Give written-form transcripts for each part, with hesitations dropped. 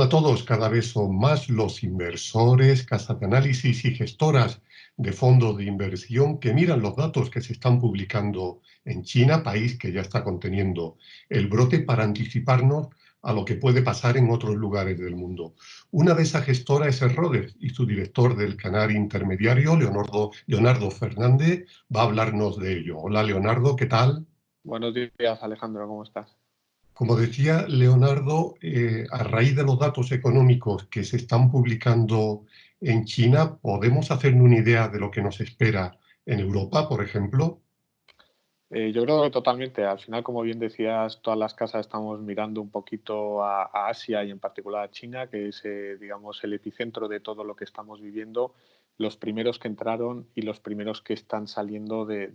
Hola a todos, cada vez son más los inversores, casas de análisis y gestoras de fondos de inversión que miran los datos que se están publicando en China, país que ya está conteniendo el brote, para anticiparnos a lo que puede pasar en otros lugares del mundo. Una de esas gestoras es el Rhodes, y su director del canal intermediario, Leonardo Fernández, va a hablarnos de ello. Hola Leonardo, ¿qué tal? Buenos días, Alejandro, ¿cómo estás? Como decía Leonardo, a raíz de los datos económicos que se están publicando en China, ¿podemos hacernos una idea de lo que nos espera en Europa, por ejemplo? Yo creo que totalmente. Al final, como bien decías, todas las casas estamos mirando un poquito a Asia y en particular a China, que es, digamos, el epicentro de todo lo que estamos viviendo, los primeros que entraron y los primeros que están saliendo de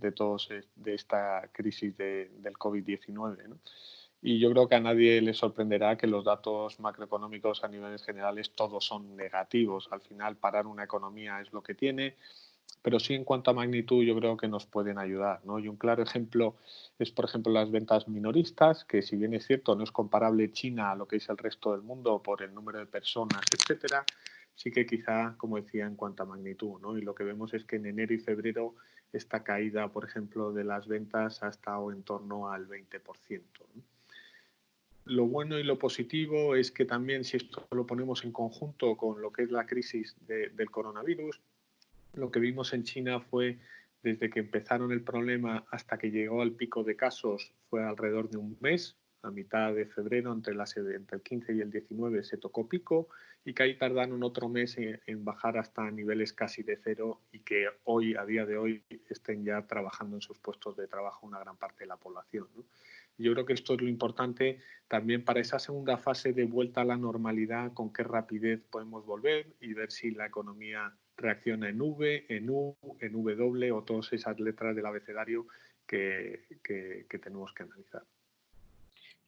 esta crisis del COVID-19, ¿no? Y yo creo que a nadie le sorprenderá que los datos macroeconómicos a niveles generales todos son negativos. Al final, parar una economía es lo que tiene, pero sí en cuanto a magnitud yo creo que nos pueden ayudar, ¿no? Y un claro ejemplo es, por ejemplo, las ventas minoristas, que si bien es cierto no es comparable China a lo que es el resto del mundo por el número de personas, etcétera, sí que quizá, como decía, en cuanto a magnitud, ¿no? Y lo que vemos es que en enero y febrero esta caída, por ejemplo, de las ventas ha estado en torno al 20%, ¿no? Lo bueno y lo positivo es que también, si esto lo ponemos en conjunto con lo que es la crisis del coronavirus, lo que vimos en China fue, desde que empezaron el problema hasta que llegó al pico de casos, fue alrededor de un mes. A mitad de febrero, entre el 15 y el 19, se tocó pico, y que ahí tardaron otro mes en bajar hasta niveles casi de cero, y que hoy, a día de hoy, estén ya trabajando en sus puestos de trabajo una gran parte de la población, ¿no? Yo creo que esto es lo importante también para esa segunda fase de vuelta a la normalidad, con qué rapidez podemos volver y ver si la economía reacciona en V, en U, en W o todas esas letras del abecedario que tenemos que analizar.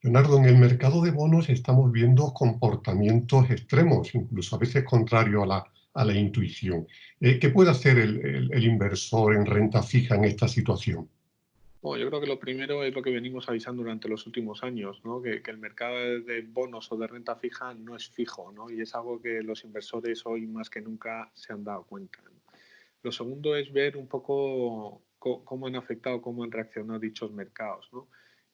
Leonardo, en el mercado de bonos estamos viendo comportamientos extremos, incluso a veces contrarios a la intuición. ¿Qué puede hacer el inversor en renta fija en esta situación? Bueno, yo creo que lo primero es lo que venimos avisando durante los últimos años, ¿no? Que el mercado de bonos o de renta fija no es fijo, ¿no? Y es algo que los inversores hoy más que nunca se han dado cuenta, ¿no? Lo segundo es ver un poco cómo han afectado, cómo han reaccionado dichos mercados, ¿no?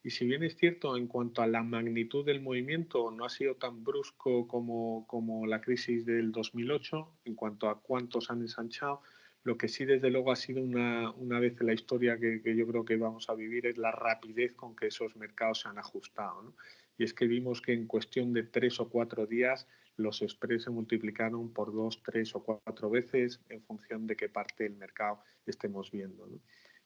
Y si bien es cierto, en cuanto a la magnitud del movimiento, no ha sido tan brusco como la crisis del 2008, en cuanto a cuántos han ensanchado, lo que sí, desde luego, ha sido una vez en la historia que yo creo que vamos a vivir, es la rapidez con que esos mercados se han ajustado, ¿no? Y es que vimos que en cuestión de 3 o 4 días los spreads se multiplicaron por 2, 3 o 4 veces en función de qué parte del mercado estemos viendo, ¿no?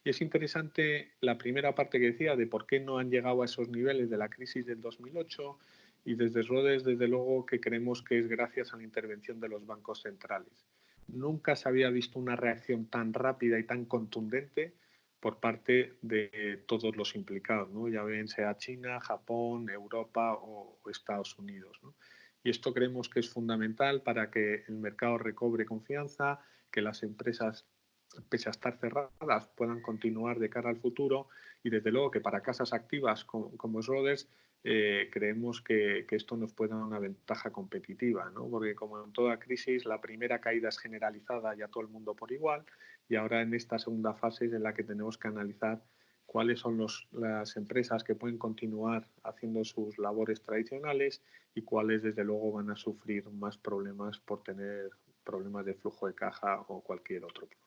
Y es interesante la primera parte que decía de por qué no han llegado a esos niveles de la crisis del 2008, y desde Rhodes, desde luego, que creemos que es gracias a la intervención de los bancos centrales. Nunca se había visto una reacción tan rápida y tan contundente por parte de todos los implicados, ¿no? Ya bien sea China, Japón, Europa o Estados Unidos, ¿no? Y esto creemos que es fundamental para que el mercado recobre confianza, que las empresas, pese a estar cerradas, puedan continuar de cara al futuro, y desde luego que para casas activas como es Rhodes, creemos que esto nos puede dar una ventaja competitiva, ¿no? Porque, como en toda crisis, la primera caída es generalizada y a todo el mundo por igual, y ahora en esta segunda fase es en la que tenemos que analizar cuáles son las empresas que pueden continuar haciendo sus labores tradicionales y cuáles, desde luego, van a sufrir más problemas por tener problemas de flujo de caja o cualquier otro problema.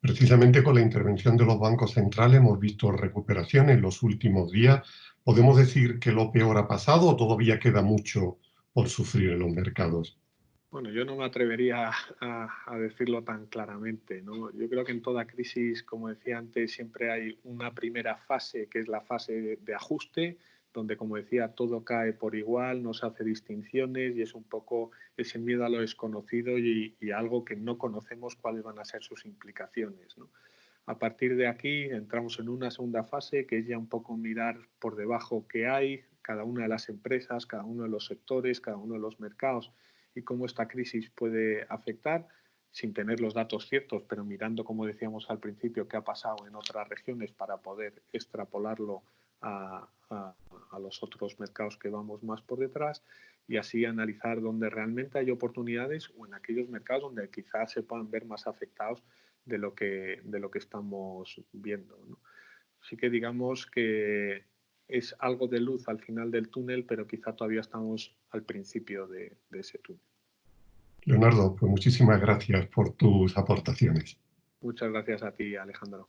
Precisamente con la intervención de los bancos centrales hemos visto recuperación en los últimos días. ¿Podemos decir que lo peor ha pasado o todavía queda mucho por sufrir en los mercados? Bueno, yo no me atrevería a decirlo tan claramente, ¿no? Yo creo que en toda crisis, como decía antes, siempre hay una primera fase, que es la fase de ajuste, donde, como decía, todo cae por igual, no se hace distinciones, y es un poco ese miedo a lo desconocido y algo que no conocemos cuáles van a ser sus implicaciones, ¿no? A partir de aquí entramos en una segunda fase, que es ya un poco mirar por debajo qué hay, cada una de las empresas, cada uno de los sectores, cada uno de los mercados, y cómo esta crisis puede afectar, sin tener los datos ciertos, pero mirando, como decíamos al principio, qué ha pasado en otras regiones para poder extrapolarlo a los otros mercados que vamos más por detrás. y así analizar dónde realmente hay oportunidades o en aquellos mercados donde quizás se puedan ver más afectados de lo que estamos viendo, ¿no? Sí que digamos que es algo de luz al final del túnel, pero quizá todavía estamos al principio de ese túnel. Leonardo, pues muchísimas gracias por tus aportaciones. Muchas gracias a ti, Alejandro.